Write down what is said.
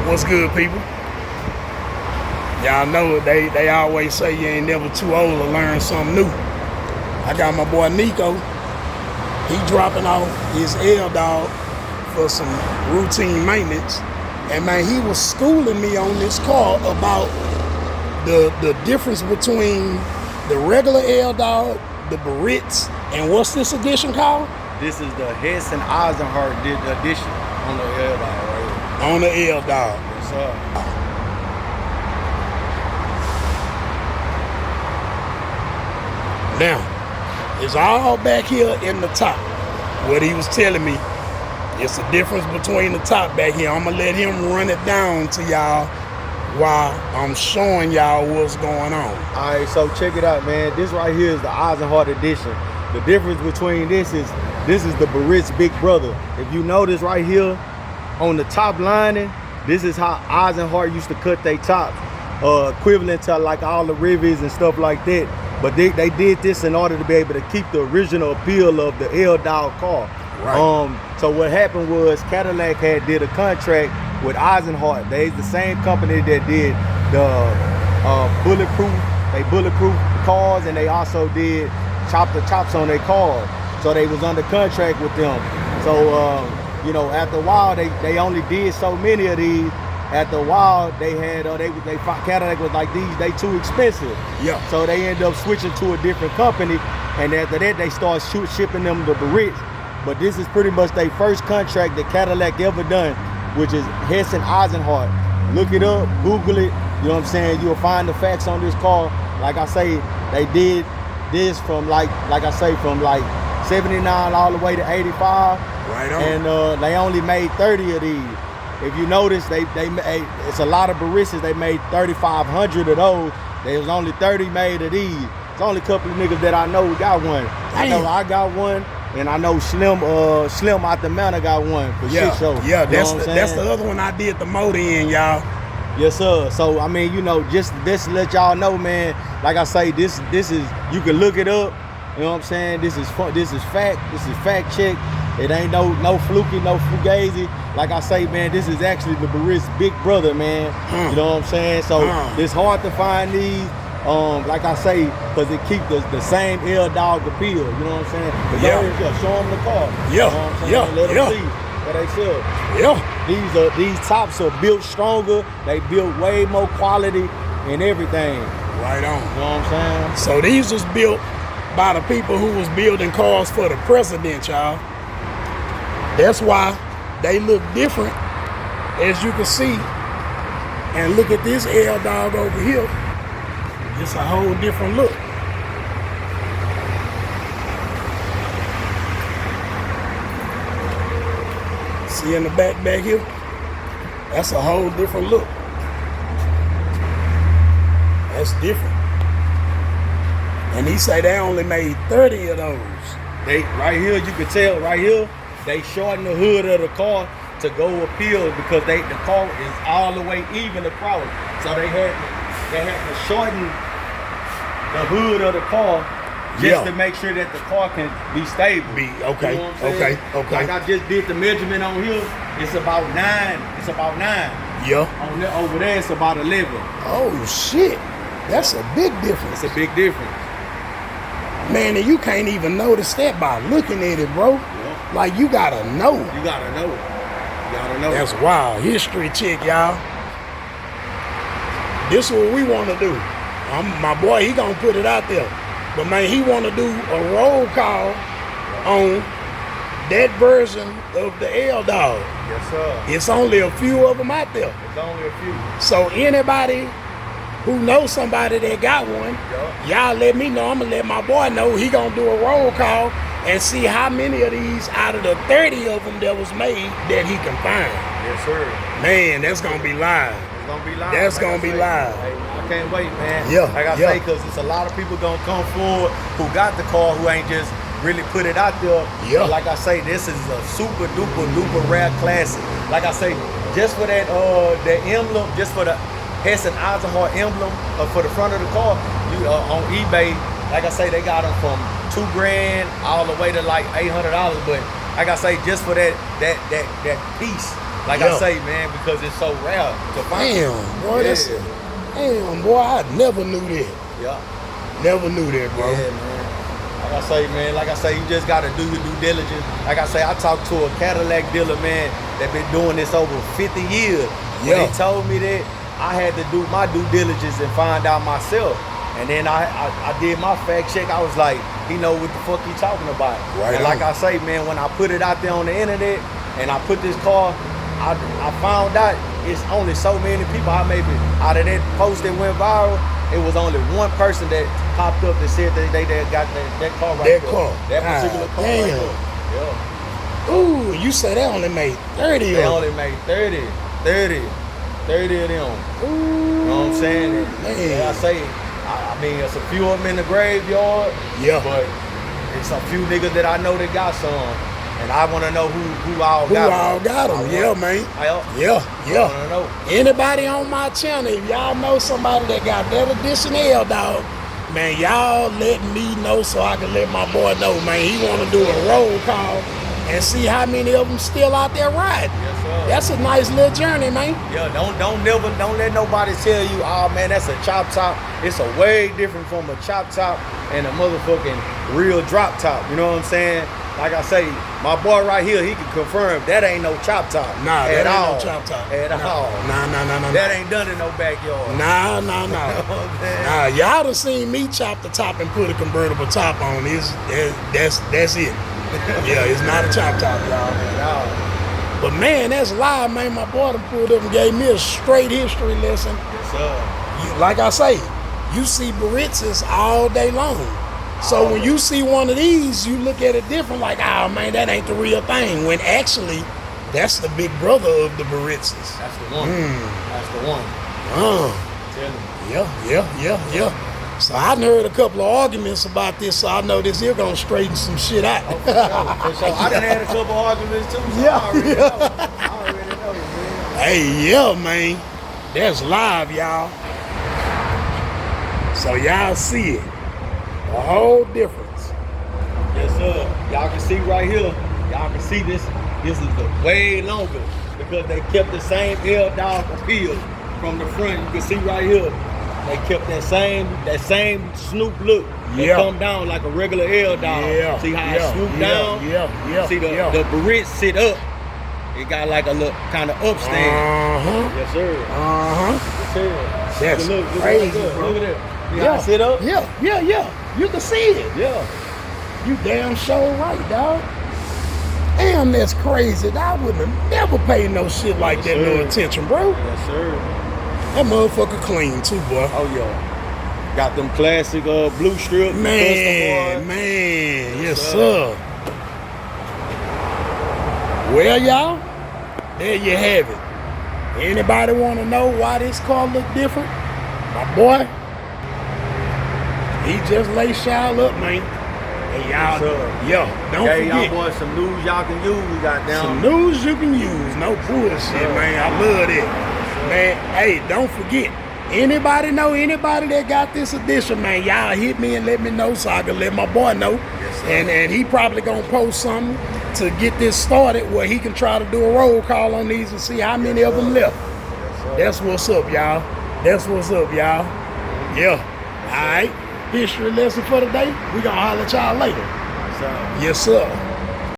What's good, people? Y'all know they always say you ain't never too old to learn something new. I got my boy Nico. He dropping off his L-Dog for some routine maintenance. And man, he was schooling me on this car about the difference between the regular L-Dog, the Barrettes, and what's this edition called? This is the Hess and Eisenhart edition on the L-Dog right here. On the L-Dog. Yes, sir. Now, it's all back here in the top. What he was telling me, it's the difference between the top back here. I'm gonna let him run it down to y'all while I'm showing y'all what's going on. All right, so check it out, man. This right here is the Eisenhart edition. The difference between this is the Barrett's big brother. If you notice right here on the top lining, this is how Eisenhart used to cut their tops, equivalent to like all the rivets and stuff like that. But they did this in order to be able to keep the original appeal of the L-Dog car. Right. So what happened was Cadillac did a contract with Eisenhart. They's the same company that did the bulletproof cars, and they also did chop the tops on their cars. So they was under contract with them. So you know, after a while they only did so many of these. After a while, they had Cadillac was like, they too expensive. Yeah. So they ended up switching to a different company, and after that they started shipping them the Barrettes. But this is pretty much their first contract that Cadillac ever done, which is Hess and Eisenhart. Look it up, Google it. You know what I'm saying? You'll find the facts on this car. Like I say, they did this from like I say, from like 79 all the way to 85. Right on. And they only made 30 of these. If you notice, they made, it's a lot of Barrettes. They made 3,500 of those. There was only 30 made of these. It's only a couple of niggas that I know got one. Damn. I know I got one, and I know Slim out the mountain got one for shit show. Yeah, that's that's the other one I did the motor in, y'all. Yes, sir. So I mean, you know, just this to let y'all know, man. Like I say, this is, you can look it up. You know what I'm saying? This is fact. This is fact check. It ain't no fluky, no fugazi. Like I say, man, this is actually the Barrett's big brother, man. You know what I'm saying? So it's hard to find these. Like I say, because it keep the same L-Dog appeal. You know what I'm saying? Yeah. Show them the car. Yeah. You know what I'm saying? Yeah. Let them see what they sell. Yeah. These tops are built stronger. They built way more quality and everything. Right on. You know what I'm saying? So these was built by the people who was building cars for the president, y'all. That's why they look different, as you can see. And look at this L-Dog over here. It's a whole different look. See in the back here? That's a whole different look. That's different. And he say they only made 30 of those. They right here, you can tell right here, they shorten the hood of the car to go appeal because the car is all the way even across. So they had to shorten the hood of the car just to make sure that the car can be stable. Okay. You know what I'm saying? Okay. Like I just did the measurement on here. It's about 9. It's about 9. Yeah. Over there, it's about 11. Oh shit. That's a big difference. It's a big difference. Man, and you can't even notice that by looking at it, bro. Yeah. Like, you gotta know. You gotta know. You gotta know. That's wild. History check, y'all. This is what we want to do. My boy, he gonna put it out there. But man, he want to do a roll call on that version of the L-Dog. Yes, sir. It's only a few of them out there. It's only a few. So anybody who knows somebody that got one, y'all let me know. I'm gonna let my boy know. He gonna do a roll call and see how many of these out of the 30 of them that was made that he can find. Yes, sir. Man, that's gonna be live. It's gonna be live. That's gonna be live. I can't wait, man. Yeah. Like I say, because it's a lot of people gonna come forward who got the car who ain't just really put it out there. Yeah. But like I say, this is a super duper rare classic. Like I say, just for that emblem, just for the Hess and Eisenhart emblem for the front of the car, you on eBay, like I say, they got them from $2,000 all the way to like $800. But like I say, just for that piece Like I say, man, because it's so rare to find. Damn, boy, damn, boy, I never knew that. Yeah. Never knew that, bro. Yeah, man. Like I say, you just gotta do your due diligence. Like I say, I talked to a Cadillac dealer, man, that been doing this over 50 years. When he told me that, I had to do my due diligence and find out myself. And then I did my fact check. I was like, he know what the fuck he talking about. Right. And like I say, man, when I put it out there on the internet and I put this car, I found out it's only so many people. I maybe out of that post that went viral, it was only one person that popped up that said that they got that car right there. That particular car right there. Yeah. Ooh, you said they only made 30 of them. They only made 30 of them. Ooh, you know what I'm saying? Man. I say, I mean, there's a few of them in the graveyard. Yeah. But it's a few niggas that I know that got some. And I want to know who all got them. Yeah, man. Yeah. I want to know. Anybody on my channel, if y'all know somebody that got that edition Eldorado, man, y'all let me know so I can let my boy know, man. He want to do a roll call and see how many of them still out there riding. Yes, sir. That's a nice little journey, man. Yeah, don't let nobody tell you, oh man, that's a chop top. It's a way different from a chop top and a motherfucking real drop top. You know what I'm saying? Like I say, my boy right here, he can confirm that ain't no chop top. Nah, at that all. ain't no chop top. At all. Nah. That ain't done in no backyard. Nah. You know what I'm saying? Nah, y'all done seen me chop the top and put a convertible top on. That's it. Yeah, it's not a chop top, y'all. But man, that's live, man. My boy done pulled up and gave me a straight history lesson. Yes, sir. Like I say, you see Baritzas all day long. So when you see one of these, you look at it different, like, oh man, that ain't the real thing. When actually, that's the big brother of the Baritzas. That's the one. That's the one. Tell him. Yeah. So I done heard a couple of arguments about this, so I know this here gonna straighten some shit out. Oh, for sure. I done had a couple arguments too, so I already know, man. Hey, yeah, man. That's live, y'all. So y'all see it. A whole difference. Yes, sir. Y'all can see right here. Y'all can see this. This is the way longer because they kept the same L-dog appeal from the front. You can see right here. They kept that same Snoop look. They come down like a regular L-dog. Yeah. See how it swoop down? Yeah. See the Barit sit up. It got like a look kind of upstand. Yes, sir. Yes, sir. That's look crazy, bro. Look at that. Yeah. Sit up? Yeah. You can see it. Yeah. You damn sure right, dog. Damn, that's crazy. I would have never paid no shit like that no attention, bro. Yes, sir. That motherfucker clean too, boy. Oh, yeah. Got them classic blue strip. Man. Yes, sir. Well, y'all, there you have it. Anybody want to know why this car look different? My boy, he just lay y'all up, man. Hey, y'all, don't forget. Y'all boys some news y'all can use, goddamn. Some news you can use. No bullshit, man. I love it. Man, hey, don't forget. Anybody know anybody that got this edition, man, y'all hit me and let me know so I can let my boy know. Yes, sir. And he probably gonna post something to get this started where he can try to do a roll call on these and see how many of them left. That's what's up, y'all. Yeah. All right. History lesson for today. We gonna holler at y'all later. Yes, sir.